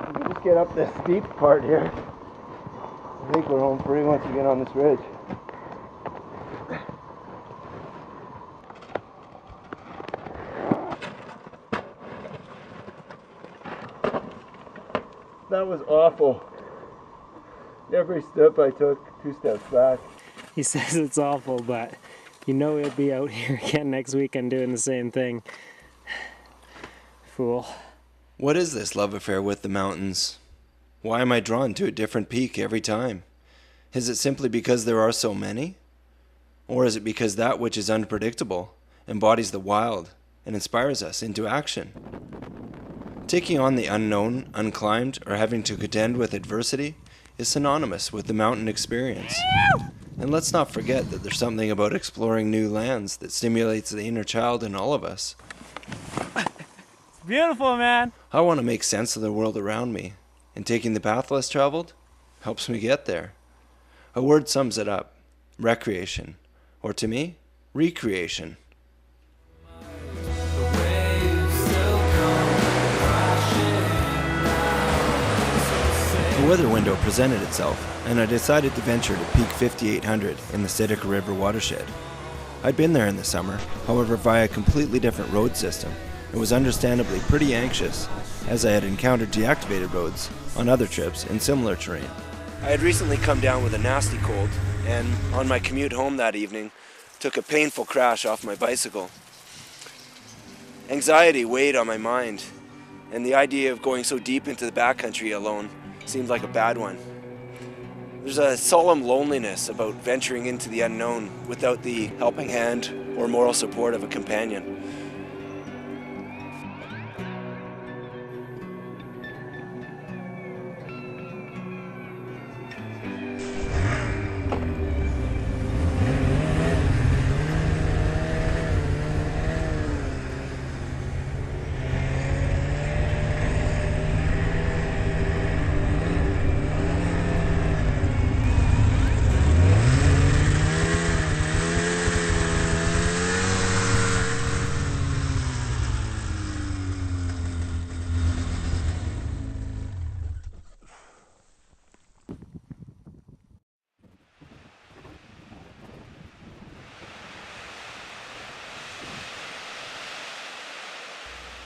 We just get up this steep part here. I think we're home free once we get on this ridge. That was awful. Every step I took, 2 steps back. He says it's awful, but you know he'll be out here again next weekend doing the same thing. Fool. What is this love affair with the mountains? Why am I drawn to a different peak every time? Is it simply because there are so many? Or is it because that which is unpredictable embodies the wild and inspires us into action? Taking on the unknown, unclimbed, or having to contend with adversity is synonymous with the mountain experience. And let's not forget that there's something about exploring new lands that stimulates the inner child in all of us. It's beautiful, man. I want to make sense of the world around me, and taking the path less traveled helps me get there. A word sums it up: recreation, or to me, recreation. The weather window presented itself, and I decided to venture to Peak 5800 in the Tsitika River watershed. I'd been there in the summer, however via a completely different road system, and was understandably pretty anxious, as I had encountered deactivated roads on other trips in similar terrain. I had recently come down with a nasty cold, and on my commute home that evening, took a painful crash off my bicycle. Anxiety weighed on my mind, and the idea of going so deep into the backcountry alone seemed like a bad one. There's a solemn loneliness about venturing into the unknown without the helping hand or moral support of a companion.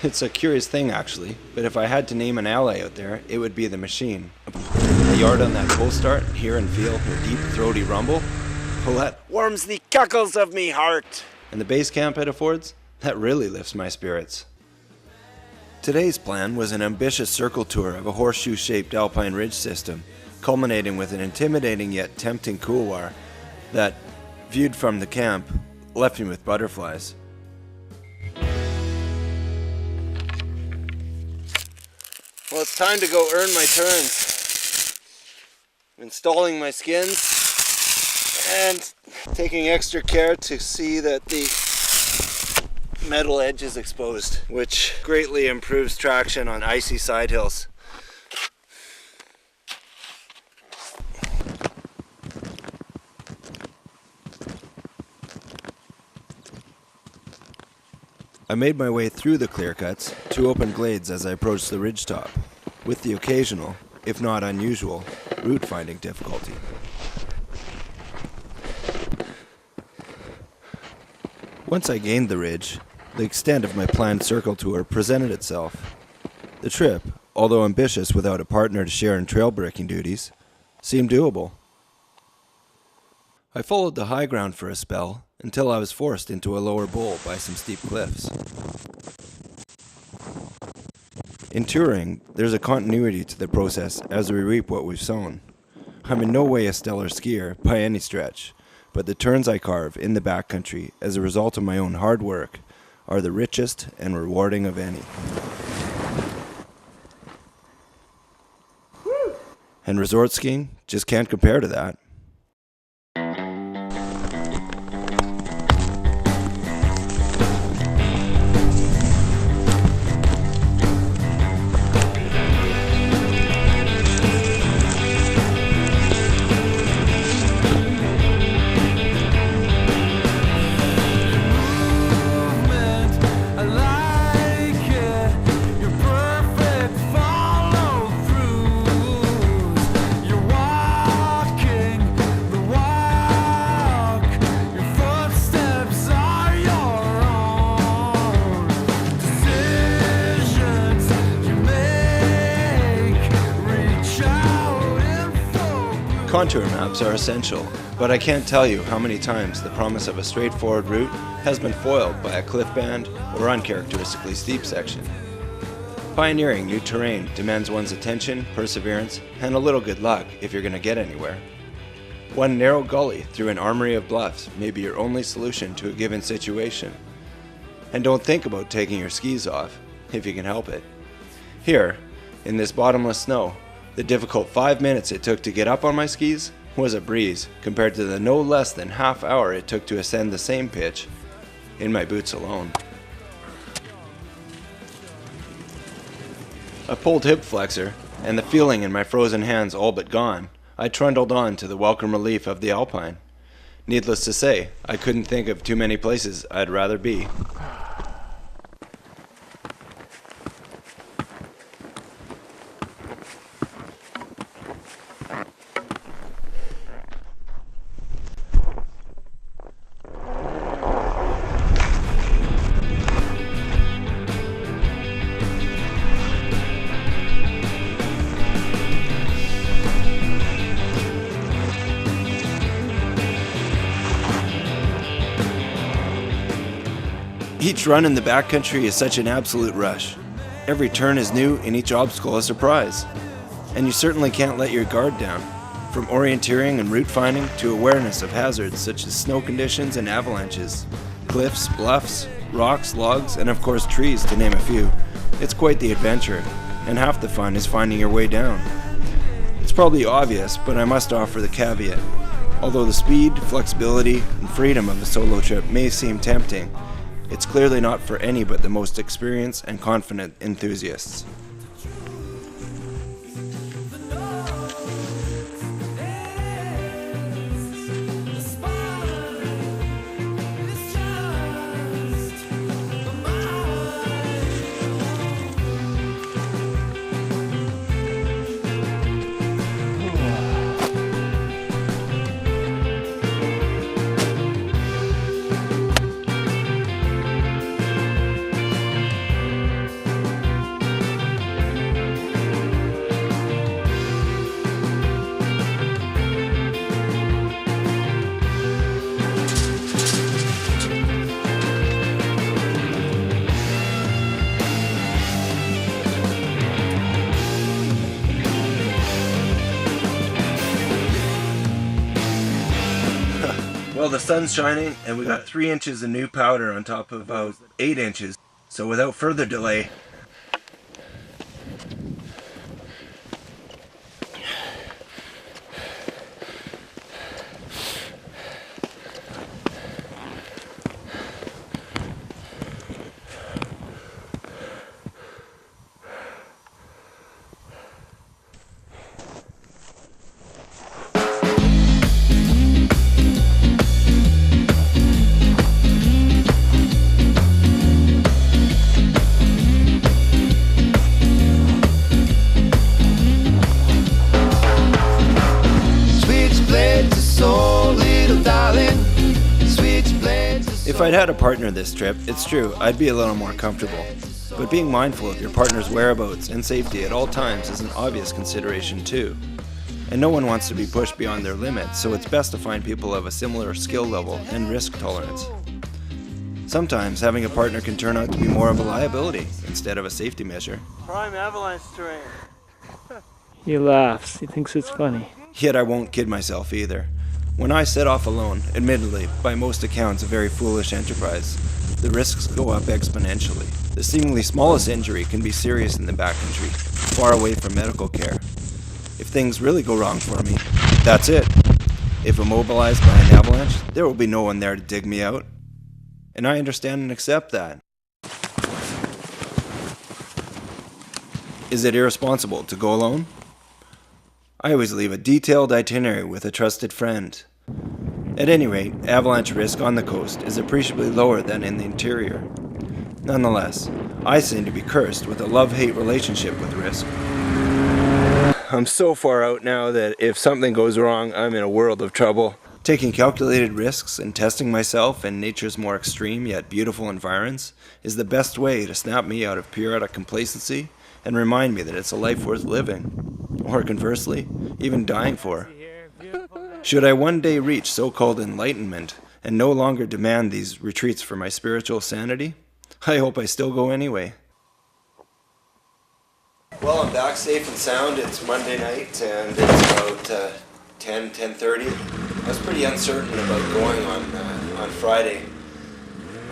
It's a curious thing, actually, but if I had to name an ally out there, it would be the machine. A yard on that pull start, hear and feel her deep, throaty rumble. Well, that warms the cockles of me heart. And the base camp it affords, that really lifts my spirits. Today's plan was an ambitious circle tour of a horseshoe-shaped alpine ridge system, culminating with an intimidating yet tempting couloir that, viewed from the camp, left me with butterflies. Well, it's time to go earn my turns. Installing my skins and taking extra care to see that the metal edge is exposed, which greatly improves traction on icy side hills. I made my way through the clear cuts to open glades as I approached the ridgetop, with the occasional, if not unusual, route finding difficulty. Once I gained the ridge, the extent of my planned circle tour presented itself. The trip, although ambitious without a partner to share in trail breaking duties, seemed doable. I followed the high ground for a spell until I was forced into a lower bowl by some steep cliffs. In touring, there's a continuity to the process as we reap what we've sown. I'm in no way a stellar skier by any stretch, but the turns I carve in the backcountry as a result of my own hard work are the richest and rewarding of any. And resort skiing just can't compare to that. I like it. You're perfect. Follow through. Contour maps are essential, but I can't tell you how many times the promise of a straightforward route has been foiled by a cliff band or uncharacteristically steep section. Pioneering new terrain demands one's attention, perseverance, and a little good luck if you're going to get anywhere. One narrow gully through an armory of bluffs may be your only solution to a given situation. And don't think about taking your skis off, if you can help it. Here, in this bottomless snow, the difficult 5 minutes it took to get up on my skis was a breeze compared to the no less than half hour it took to ascend the same pitch in my boots alone. A pulled hip flexor, and the feeling in my frozen hands all but gone, I trundled on to the welcome relief of the Alpine. Needless to say, I couldn't think of too many places I'd rather be. Each run in the backcountry is such an absolute rush. Every turn is new and each obstacle a surprise. And you certainly can't let your guard down. From orienteering and route finding to awareness of hazards such as snow conditions and avalanches, cliffs, bluffs, rocks, logs, and of course trees, to name a few. It's quite the adventure, and half the fun is finding your way down. It's probably obvious, but I must offer the caveat. Although the speed, flexibility, and freedom of a solo trip may seem tempting, it's clearly not for any but the most experienced and confident enthusiasts. Well, the sun's shining and we got 3 inches of new powder on top of about 8 inches. So without further delay, if I'd had a partner this trip, it's true, I'd be a little more comfortable. But being mindful of your partner's whereabouts and safety at all times is an obvious consideration too. And no one wants to be pushed beyond their limits, so it's best to find people of a similar skill level and risk tolerance. Sometimes having a partner can turn out to be more of a liability instead of a safety measure. Prime avalanche terrain. He laughs. He thinks it's funny. Yet I won't kid myself either. When I set off alone, admittedly, by most accounts a very foolish enterprise, the risks go up exponentially. The seemingly smallest injury can be serious in the backcountry, far away from medical care. If things really go wrong for me, that's it. If immobilized by an avalanche, there will be no one there to dig me out. And I understand and accept that. Is it irresponsible to go alone? I always leave a detailed itinerary with a trusted friend. At any rate, avalanche risk on the coast is appreciably lower than in the interior. Nonetheless, I seem to be cursed with a love-hate relationship with risk. I'm so far out now that if something goes wrong, I'm in a world of trouble. Taking calculated risks and testing myself in nature's more extreme yet beautiful environs is the best way to snap me out of periodic complacency and remind me that it's a life worth living, or conversely, even dying for. Should I one day reach so-called enlightenment and no longer demand these retreats for my spiritual sanity, I hope I still go anyway. Well, I'm back safe and sound. It's Monday night and it's about 10:30. I was pretty uncertain about going on Friday.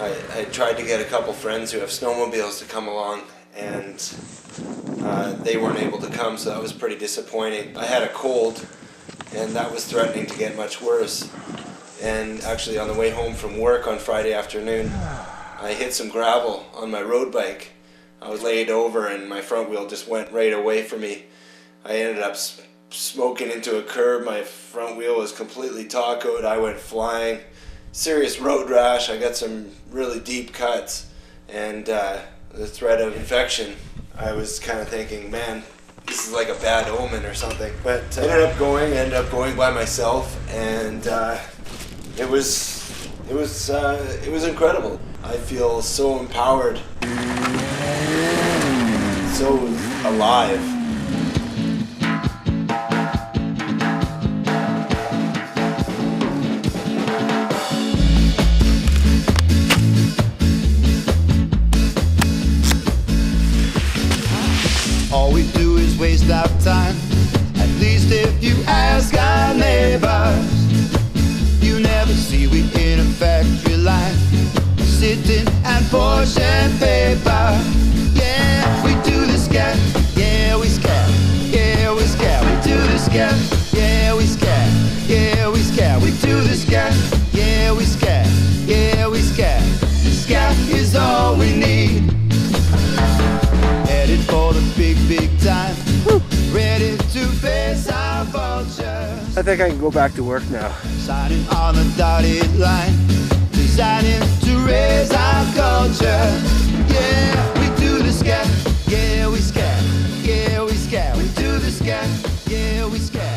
I tried to get a couple friends who have snowmobiles to come along, and they weren't able to come, so that was pretty disappointing. I had a cold, and that was threatening to get much worse. And actually on the way home from work on Friday afternoon, I hit some gravel on my road bike. I was laid over and my front wheel just went right away from me. I ended up smoking into a curb. My front wheel was completely tacoed. I went flying. Serious road rash. I got some really deep cuts and the threat of infection. I was kind of thinking, man, this is like a bad omen or something. But I ended up going by myself, and it was incredible. I feel so empowered, so alive. All we do is waste our time. At least if you ask our neighbors, you never see we in a factory line, sitting and portion paper. Yeah, we do the scat. Yeah, we scat. Yeah, we scat. We do the scat. Yeah, we scat. Yeah, we scat. We do the scat. Yeah, we scat. Yeah, we scat. Scat is all we need. Headed for the big time. Ready to face our vultures. I think I can go back to work now. Signing on the dotted line, designing to raise our culture. Yeah, we do the scat. Yeah, we scat. Yeah, we scat. We do the scat. Yeah, we scat.